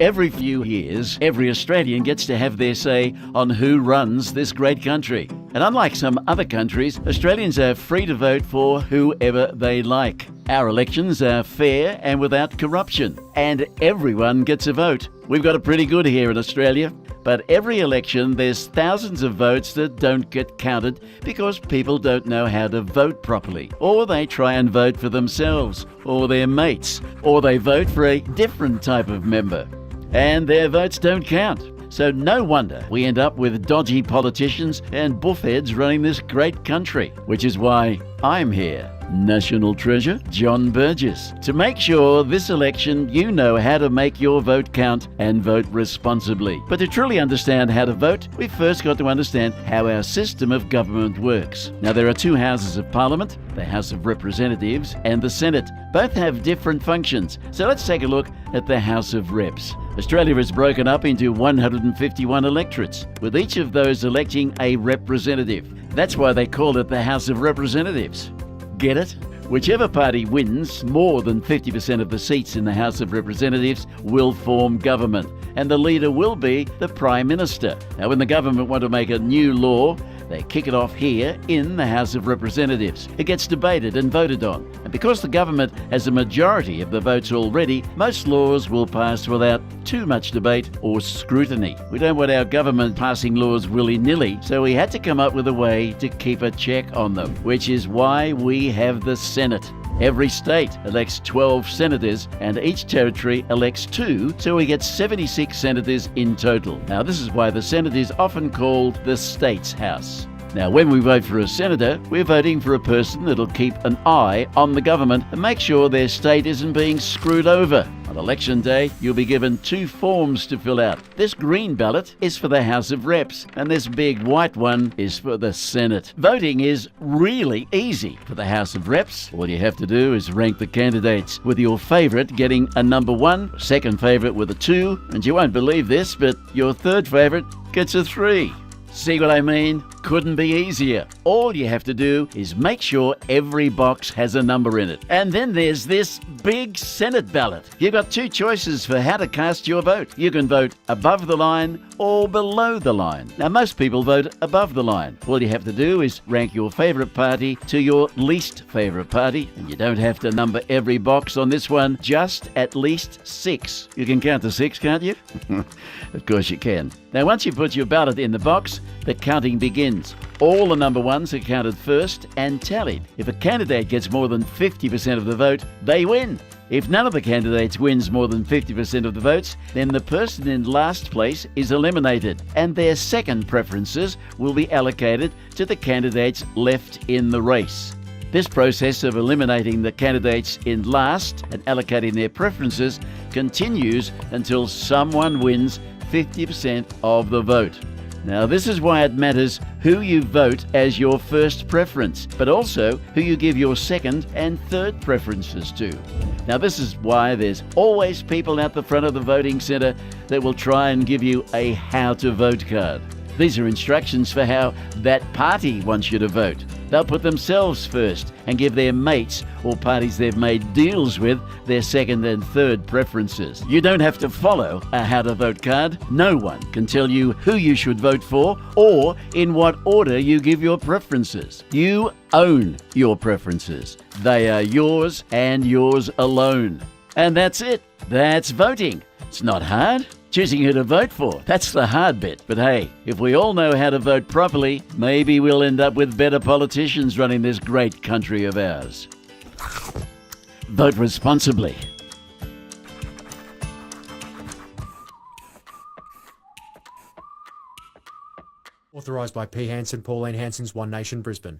Every few years, every Australian gets to have their say on who runs this great country. And unlike some other countries, Australians are free to vote for whoever they like. Our elections are fair and without corruption, and everyone gets a vote. We've got it pretty good here in Australia. But every election, there's thousands of votes that don't get counted because people don't know how to vote properly. Or they try and vote for themselves, or their mates, or they vote for a different type of member. And their votes don't count. So no wonder we end up with dodgy politicians and buffheads running this great country, which is why I'm here. National Treasure, John Burgess. To make sure this election you know how to make your vote count and vote responsibly. But to truly understand how to vote, we've first got to understand how our system of government works. Now, there are two houses of Parliament, the House of Representatives and the Senate. Both have different functions. So let's take a look at the House of Reps. Australia is broken up into 151 electorates, with each of those electing a representative. That's why they call it the House of Representatives. Get it? Whichever party wins more than 50% of the seats in the House of Representatives will form government, and the leader will be the Prime Minister. Now, when the government want to make a new law, they kick it off here in the House of Representatives. It gets debated and voted on. And because the government has a majority of the votes already, most laws will pass without too much debate or scrutiny. We don't want our government passing laws willy-nilly, so we had to come up with a way to keep a check on them, which is why we have the Senate. Every state elects 12 senators and each territory elects 2, so we get 76 senators in total. Now, this is why the Senate is often called the States House. Now, when we vote for a senator, we're voting for a person that'll keep an eye on the government and make sure their state isn't being screwed over. On election day, you'll be given 2 forms to fill out. This green ballot is for the House of Reps, and this big white one is for the Senate. Voting is really easy for the House of Reps. All you have to do is rank the candidates, with your favourite getting a number 1, second favourite with a 2, and you won't believe this, but your third favourite gets a 3. See what I mean? Couldn't be easier. All you have to do is make sure every box has a number in it. And then there's this big Senate ballot. You've got 2 choices for how to cast your vote. You can vote above the line or below the line. Now, most people vote above the line. All you have to do is rank your favourite party to your least favourite party. And you don't have to number every box on this one, just at least 6. You can count to 6, can't you? Of course you can. Now, once you put your ballot in the box, the counting begins. All the number 1s are counted first and tallied. If a candidate gets more than 50% of the vote, they win. If none of the candidates wins more than 50% of the votes, then the person in last place is eliminated, and their second preferences will be allocated to the candidates left in the race. This process of eliminating the candidates in last and allocating their preferences continues until someone wins 50% of the vote. Now, this is why it matters who you vote as your first preference, but also who you give your second and third preferences to. Now, this is why there's always people out the front of the voting centre that will try and give you a how to vote card. These are instructions for how that party wants you to vote. They'll put themselves first and give their mates or parties they've made deals with their second and third preferences. You don't have to follow a how to vote card. No one can tell you who you should vote for or in what order you give your preferences. You own your preferences. They are yours and yours alone. And that's it. That's voting. It's not hard. Choosing who to vote for, that's the hard bit. But hey, if we all know how to vote properly, maybe we'll end up with better politicians running this great country of ours. Vote responsibly. Authorised by P. Hansen, Pauline Hanson's One Nation, Brisbane.